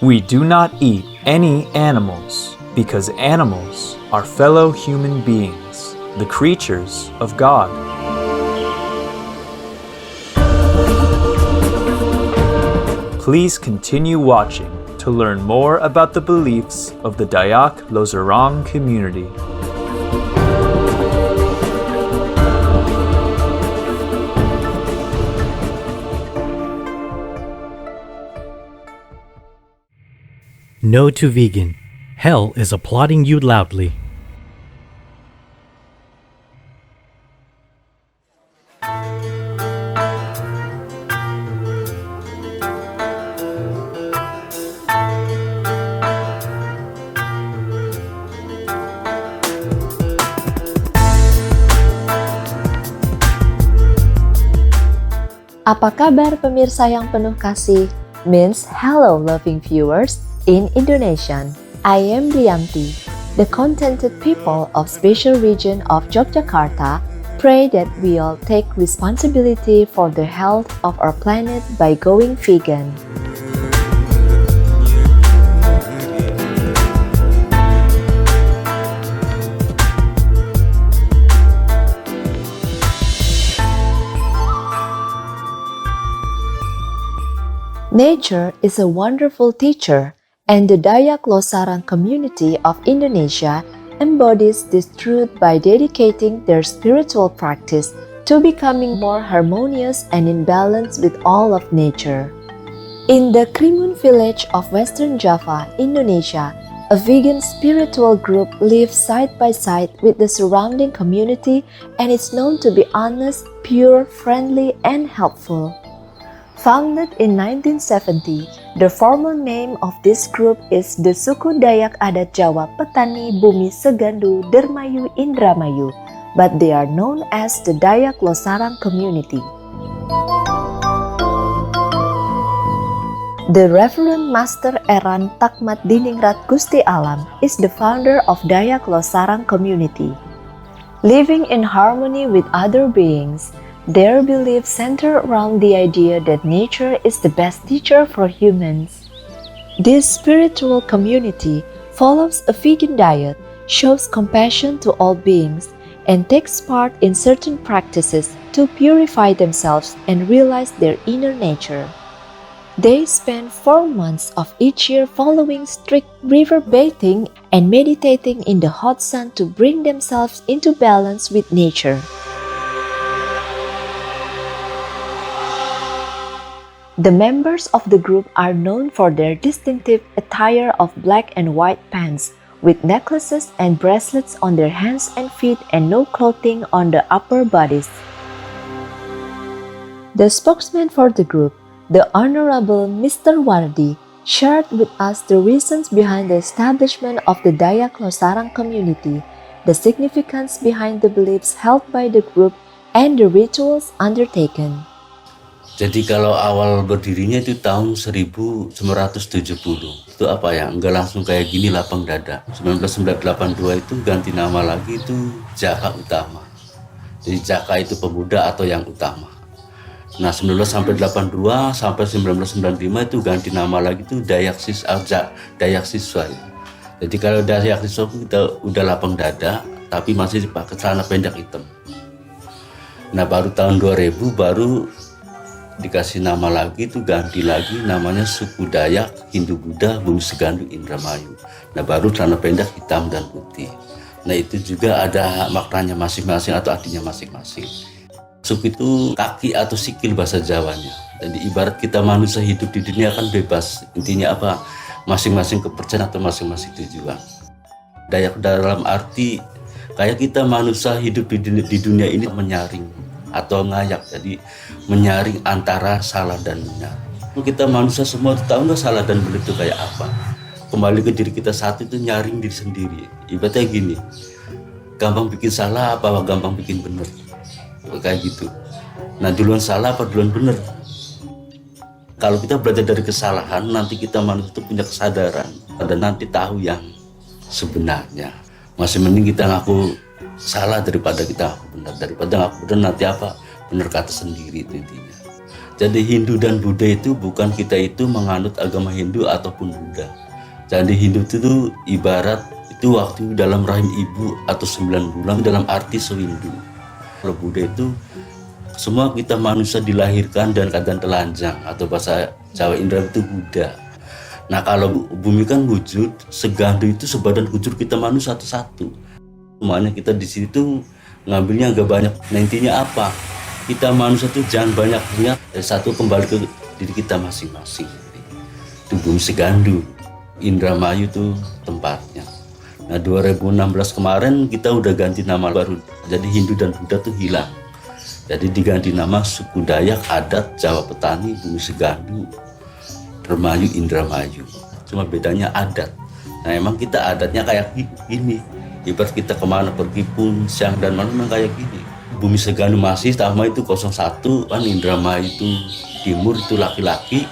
We do not eat any animals because animals are fellow human beings, the creatures of God. Please continue watching to learn more about the beliefs of the Dayak Lozerang community. No to vegan. Hell is applauding you loudly. Apa kabar pemirsa yang penuh kasih? Means hello loving viewers in Indonesian. I am Rianti. The contented people of special region of Yogyakarta pray that we all take responsibility for the health of our planet by going vegan. Nature is a wonderful teacher, and the Dayak Losarang community of Indonesia embodies this truth by dedicating their spiritual practice to becoming more harmonious and in balance with all of nature. In the Krimun village of Western Java, Indonesia, a vegan spiritual group lives side by side with the surrounding community and is known to be honest, pure, friendly, and helpful. Founded in 1970, the formal name of this group is the Suku Dayak Adat Jawa Petani Bumi Segandu Dermayu Indramayu, but they are known as the Dayak Losarang community. The Reverend Master Eran Takmat Diningrat Gusti Alam is the founder of Dayak Losarang community. Living in harmony with other beings, their beliefs center around the idea that nature is the best teacher for humans. This spiritual community follows a vegan diet, shows compassion to all beings, and takes part in certain practices to purify themselves and realize their inner nature. They spend 4 months of each year following strict river bathing and meditating in the hot sun to bring themselves into balance with nature. The members of the group are known for their distinctive attire of black and white pants, with necklaces and bracelets on their hands and feet and no clothing on the upper bodies. The spokesman for the group, the Honorable Mr. Wardi, shared with us the reasons behind the establishment of the Dayak Losarang community, the significance behind the beliefs held by the group, and the rituals undertaken. Jadi kalau awal berdirinya itu tahun 1970, itu apa ya, enggak langsung kayak gini lapang dada. 1982 itu ganti nama lagi itu Jaka Utama. Jadi Jaka itu pemuda atau yang utama. Nah 1982 sampai 1995 itu ganti nama lagi itu Dayak Siswa. Jadi kalau Dayak Siswa kita udah lapang dada, tapi masih pakai celana pendek hitam. Nah baru tahun 2000 baru dikasih nama lagi, itu ganti lagi namanya Suku Dayak Hindu Buddha Bumi Segandu Indramayu. Nah baru celana pendek hitam dan putih. Nah itu juga ada maknanya masing-masing atau artinya masing-masing. Suku itu kaki atau sikil bahasa Jawanya. Jadi ibarat kita manusia hidup di dunia kan bebas. Intinya apa? Masing-masing kepercayaan atau masing-masing tujuan. Dayak dalam arti kayak kita manusia hidup di dunia ini menyaring atau ngayak, jadi menyaring antara salah dan benar. Kita manusia semua tahu nggak salah dan benar itu kayak apa. Kembali ke diri kita saat itu nyaring diri sendiri. Ibaratnya gini, gampang bikin salah apa gampang bikin benar, kayak gitu. Nah duluan salah apa duluan benar? Kalau kita belajar dari kesalahan, nanti kita manusia itu punya kesadaran dan nanti tahu yang sebenarnya. Masih mending kita ngaku salah daripada kita benar, daripada ngaku benar nanti apa benar kata sendiri, itu intinya. Jadi Hindu dan Buddha itu bukan kita itu menganut agama Hindu ataupun Buddha. Jadi Hindu itu tuh ibarat itu waktu dalam rahim ibu atau 9 bulan dalam arti sewindu. Kalau Buddha itu semua kita manusia dilahirkan dan keadaan telanjang atau bahasa Jawa Indra itu Buddha. Nah kalau bumi kan wujud, segandu itu sebadan wujud kita manusia satu-satu. Makanya kita di situ ngambilnya agak banyak. Nah intinya apa? Kita manusia itu jangan banyak niat, satu kembali ke diri kita masing-masing. Itu bumi segandu, Indramayu itu tempatnya. Nah 2016 kemarin kita udah ganti nama baru, jadi Hindu dan Buddha tuh hilang. Jadi diganti nama suku Dayak, adat, Jawa Petani, bumi segandu, Dermayu, Indramayu. Cuma bedanya adat. Nah emang kita adatnya kayak gini. Ibarat kita kemana pergi pun siang dan malam kayak gini. Bumi segandu masih sama itu 01 kan, Indramayu itu timur itu laki-laki,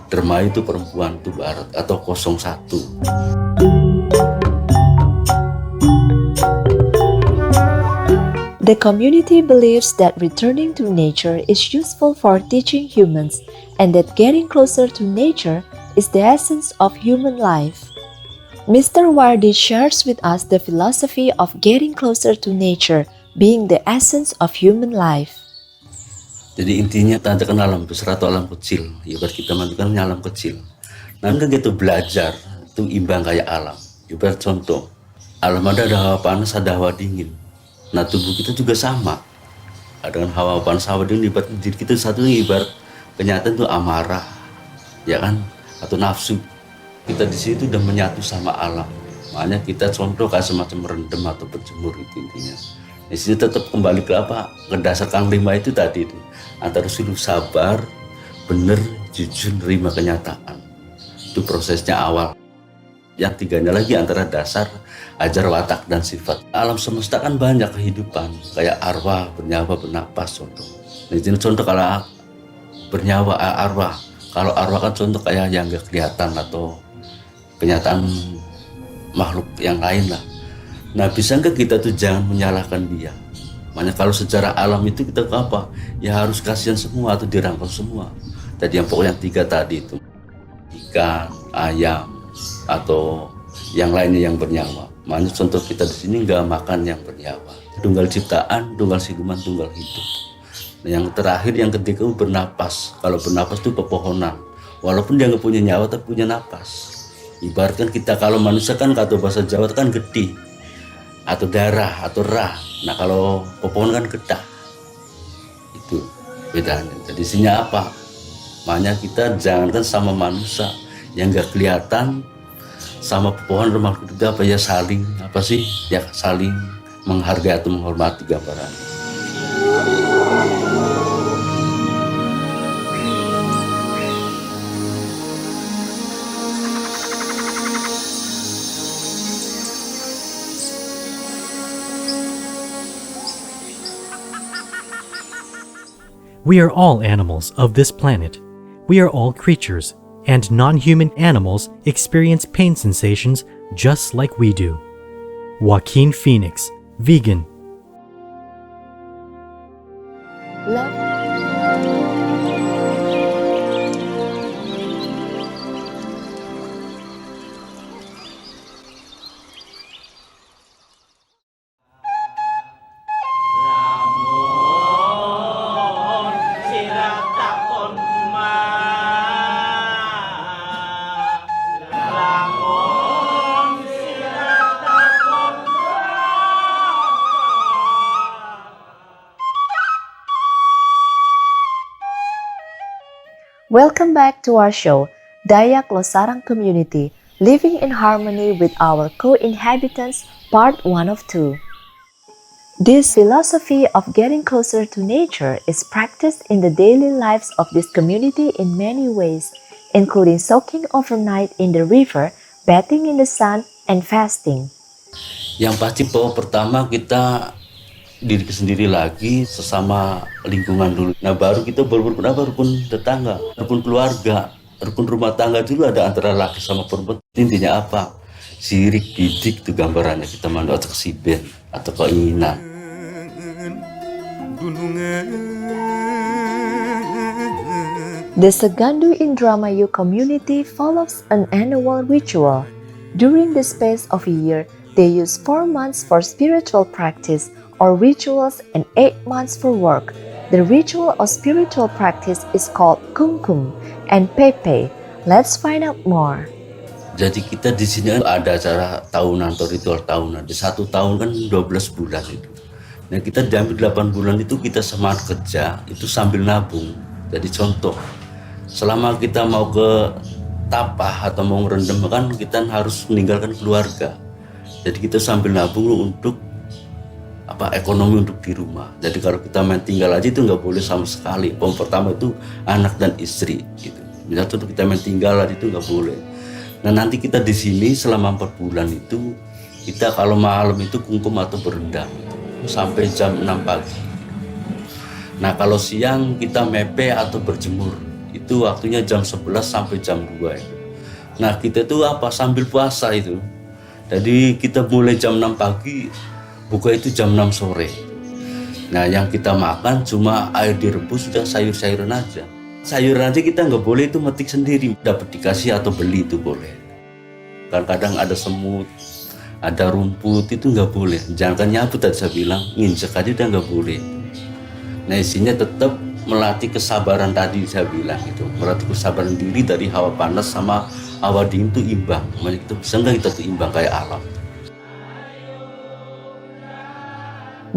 Dermayu itu perempuan itu barat atau 01. The community believes that returning to nature is useful for teaching humans and that getting closer to nature is the essence of human life. Mr. Wardi shares with us the philosophy of getting closer to nature being the essence of human life. Jadi intinya tanjakan alam besar atau alam kecil, ibarat kita mandikan alam kecil. Nah kan gitu belajar itu imbang kayak alam. Ibarat contoh, alam ada hawa panas, ada hawa dingin. Nah tubuh kita juga sama. Dengan hawa panas, hawa dingin, ibarat diri kita satu ibarat kenyataan itu amarah, ya kan, atau nafsu. Kita di situ udah menyatu sama alam. Makanya kita contoh kayak semacam merendam atau berjemur itu intinya. Di sini tetap kembali ke apa? Ke dasar Kang Lima itu tadi itu. Antara suluh sabar, bener, jujur, nerima kenyataan. Itu prosesnya awal. Yang tiganya lagi antara dasar, ajar, watak, dan sifat. Alam semesta kan banyak kehidupan. Kayak arwah, bernyawa, bernapas contoh. Di sini contoh kalau bernyawa, arwah. Kalau arwah kan contoh kayak yang gak kelihatan atau kenyataan makhluk yang lain lah. Nah bisa nggak kita tuh jangan menyalahkan dia. Makanya kalau secara alam itu kita apa? Ya harus kasihan semua atau dirangkul semua. Tadi yang pokoknya 3 tadi itu. Ikan, ayam, atau yang lainnya yang bernyawa. Makanya contoh kita di sini nggak makan yang bernyawa. Tunggal ciptaan, tunggal siluman, tunggal hidup. Nah, yang terakhir yang ketiga itu bernapas. Kalau bernapas itu pepohonan. Walaupun dia nggak punya nyawa tapi punya napas. Ibaratkan kita kalau manusia kan kata bahasa Jawa kan gede atau darah atau rah. Nah kalau pepohonan kan getah. Itu bedanya. Jadi isinya apa? Makanya kita jangankan sama manusia yang nggak kelihatan, sama pepohonan rumah kita apa ya saling apa sih? Ya saling menghargai atau menghormati gambaran. We are all animals of this planet. We are all creatures, and non-human animals experience pain sensations just like we do. Joaquin Phoenix, vegan. Love. Welcome back to our show, Dayak Losarang Community, Living in Harmony with Our Co-Inhabitants, Part 1 of 2. This philosophy of getting closer to nature is practiced in the daily lives of this community in many ways, including soaking overnight in the river, bathing in the sun, and fasting. Yang pasti bahwa pertama kita diri sendiri lagi, sesama lingkungan dulu. Nah baru kita rukun tetangga, rukun keluarga, rukun rumah tangga dulu ada antara laki sama perempuan. Intinya apa? Sirik, bidik itu gambarannya kita mandu atau kesiben atau keinginan. The Segandu Indramayu community follows an annual ritual. During the space of a year, they use 4 months for spiritual practice or rituals and 8 months for work. The ritual or spiritual practice is called Kumkum and Pepe. Let's find out more. Jadi kita di sini ada acara tahunan atau ritual tahunan. Di 1 tahun kan 12 bulan itu. Nah kita diambil 8 bulan itu kita semangat kerja itu sambil nabung. Jadi contoh, selama kita mau ke tapah atau mau ngerendam kan kita harus meninggalkan keluarga. Jadi kita sambil nabung untuk ekonomi untuk di rumah. Jadi kalau kita main tinggal aja itu nggak boleh sama sekali. Pertama itu anak dan istri gitu. Misalnya tuh kita main tinggal aja itu nggak boleh. Nah nanti kita di sini selama 4 bulan itu kita kalau malam itu kungkum atau berendam sampai jam 6 pagi. Nah kalau siang kita mepe atau berjemur. Itu waktunya jam 11 sampai jam 2 itu. Nah kita tuh sambil puasa itu. Jadi kita mulai jam 6 pagi, buka itu jam 6 sore. Nah yang kita makan cuma air direbus, sudah sayur-sayuran aja. Sayuran aja kita nggak boleh itu metik sendiri, dapat dikasih atau beli itu boleh. Kadang-kadang ada semut, ada rumput itu nggak boleh. Jangan nyabut tadi saya bilang, nginjek aja udah nggak boleh. Nah isinya tetap melatih kesabaran tadi saya bilang itu, melatih kesabaran diri dari hawa panas sama hawa dingin itu imbang. Makanya kita bisa nggak kita tuh imbang kayak alam.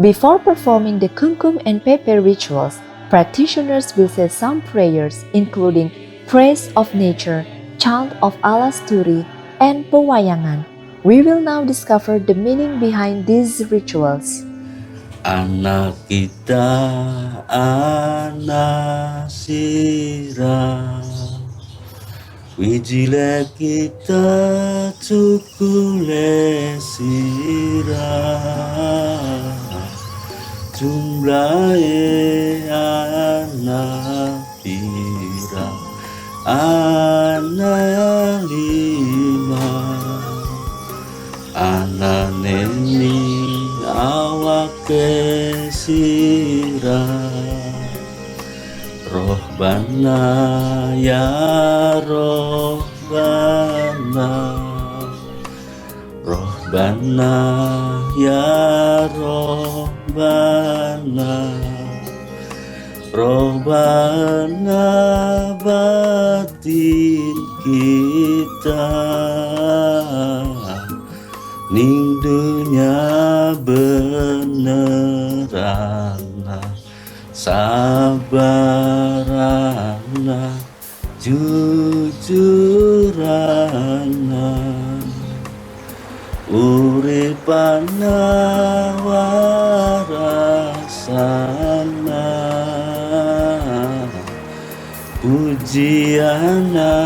Before performing the Kumkum and Pepe rituals, practitioners will say some prayers including praise of nature, chant of Alasturi, and pewayangan. We will now discover the meaning behind these rituals. Anak kita, anak sirah, wijile kita cukule sirah, jumlahe anak pira, anak 5, anak neni awake sirah, rohbana ya rohbana, rohbana ya rohbana, rohbana batin kita ning dunya benerana sabarana jujurana uripana warasana pujiana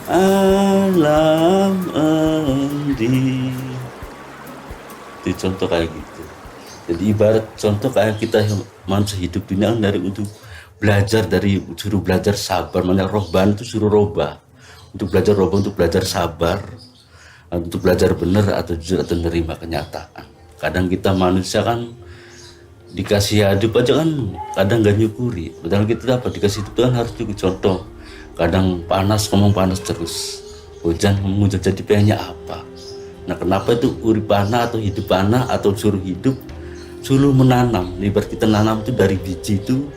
alam endi. Itu contoh kayak gitu. Jadi ibarat contoh kayak kita manusia hidup dunia dari untuk belajar, dari suruh belajar sabar. Mana rohban itu suruh robah, untuk belajar robah, untuk belajar sabar, untuk belajar benar atau jujur atau menerima kenyataan. Kadang kita manusia kan dikasih hidup aja kan kadang gak nyukuri. Padahal kita dapat dikasih hidup kan harus juga contoh. Kadang panas, ngomong panas terus. Hujan, ngomong hujan, jadi pengennya apa? Nah kenapa itu uripana atau hidupana atau suruh hidup, suruh menanam. Ibarat kita nanam itu dari biji itu,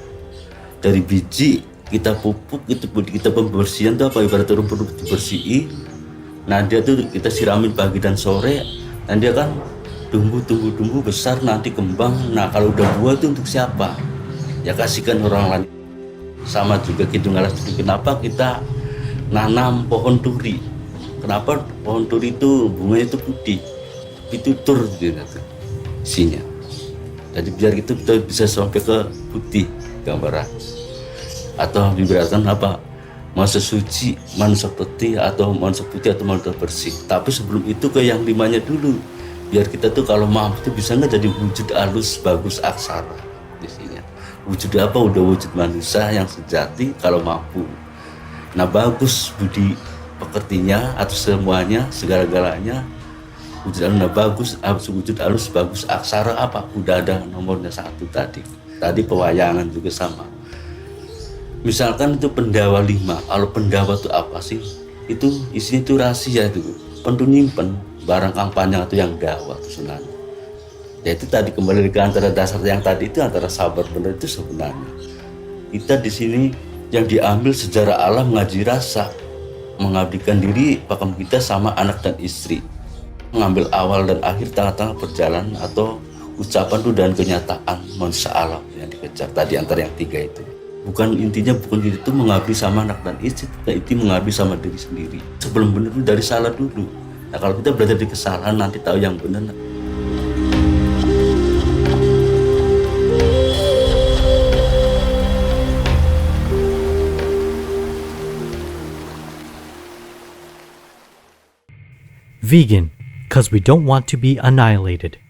dari biji kita pupuk, itu kita pembersihan itu apa? Ibarat rumput dibersihin. Nah dia tuh kita siramin pagi dan sore, dan dia kan tumbuh besar, nanti kembang. Nah kalau udah buah itu untuk siapa? Ya kasihkan orang lain. Sama juga Kidung Alasturi, kenapa kita nanam pohon turi? Kenapa pohon turi itu bunganya itu putih? Itu tur gitu isinya. Jadi biar itu kita bisa sampai ke putih gambaran. Atau diberatkan apa? Manusia suci, manusia putih atau manusia putih atau manusia bersih. Tapi sebelum itu ke yang 5-nya dulu. Biar kita tuh kalau mampu itu bisa nggak jadi wujud halus bagus aksara isinya. Wujud apa? Udah wujud manusia yang sejati kalau mampu. Nah bagus budi pekertinya atau semuanya, segala-galanya wujud halus bagus, wujud halus bagus aksara apa? Udah ada nomornya 1 tadi. Tadi pewayangan juga sama. Misalkan itu pendawa 5, kalau pendawa itu apa sih? Itu isinya itu rahasia itu, pentu nyimpen barang kampanye atau yang dawa itu sebenarnya. Ya itu tadi kembali ke antara dasar yang tadi itu antara sabar benar itu sebenarnya. Kita di sini yang diambil sejarah Allah mengaji rasa, mengabdikan diri pakem kita sama anak dan istri, mengambil awal dan akhir tengah-tengah perjalanan atau ucapan itu dan kenyataan manusia Allah yang dikejar tadi antara yang 3 itu. Bukan intinya itu mengabdi sama anak dan istri, tapi itu mengabdi sama diri sendiri. Sebelum benar itu dari salah dulu. Nah kalau kita belajar di kesalahan nanti tahu yang benar. Vegan, 'cause we don't want to be annihilated.